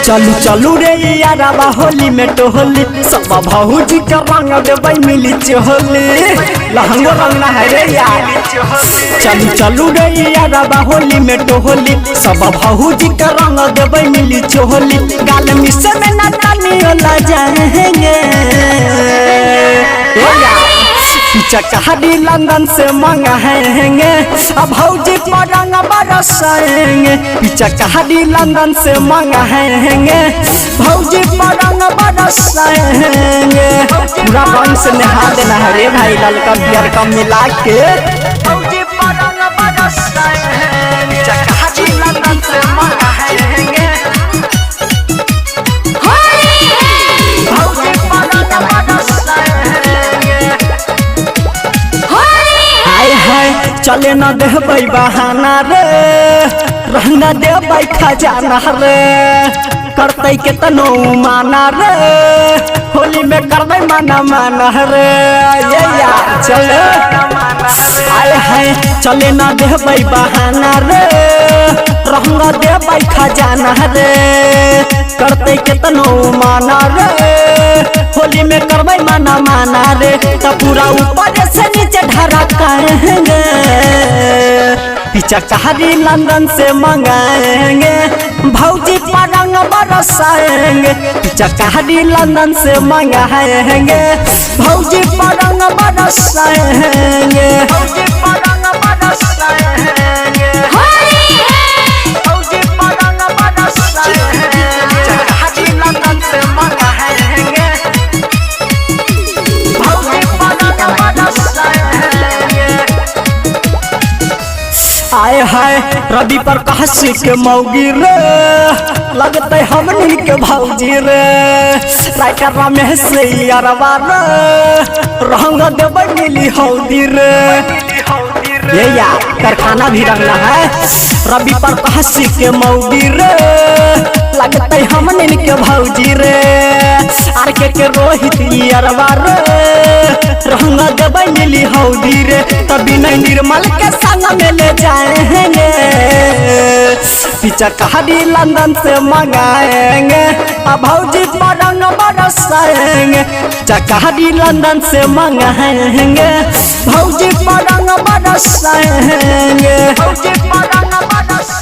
चलू चलू रे यारबा होली में टोहली सब भौजी के रंग देबै मिली चोहली लहंगो रंगना है रे यार। चलू चलू रे यारबा होली में टोहली सब भौजी के रंग देबै मिली चोहली गाल मिसे में ना तानियो ला जाएंगे चकहरी लंदन से मंगाएंगे अब भौजी पर रंग बरसाएंगे चकहरी लंदन से मंगाएंगे भौजी पर रंग बरसाएंगे पूरा रंग से नहा देना है रे भाई ललका बियर का मिला के भौजी पर रंग बरसाएंगे चकहरी लंदन से मंगाएंगे भौजी पर रंग बरसाएंगे चले न देबै बहाना रे रहना देबै खजाना रे करते केतनो माना रे होली में करबै माना माना रे ये यार चले आए हैं चले न देबै बहाना रे रहना देबै खजाना रे करते केतनो माना रे होली में करबै माना माना रे तो पूरा ऊपर से नीचे ढरा करेंगे चकहरी लंदन से मंगाएंगे भौजी पर रंग बरसाएंगे चकहरी लंदन से मंगाएंगे भौजी पर रंग बरसाएंगे भौजी पर रंग बरसाएंगे भौजी पर रंग बरसाएंगे चकहरी लंदन से मंगाएंगे भौजी पर रंग बरसाएंगे। आए हाय रवि पर कहसी के मौगी रे लगते हमनी के भौजी रे राइटर रमेश से यारबा रे रंग देबै मिली हौदी रे ये यार कारखाना भी रंगना है रवि पर कहसी के मौगी रे लगते हमनी के भौजी रे आर के रोहित यारबा रे रंग देबै मिली हौदी रे तभी नहीं निर्मल के संग में ले जाएंगे चकहरी लंदन से मंगाएंगे अब भौजी पर रंग बरसाएंगे चकहरी लंदन से मंगाएंगे भौजी पर रंग बरसाएंगे भौजी पर रंग बरसाएंगे।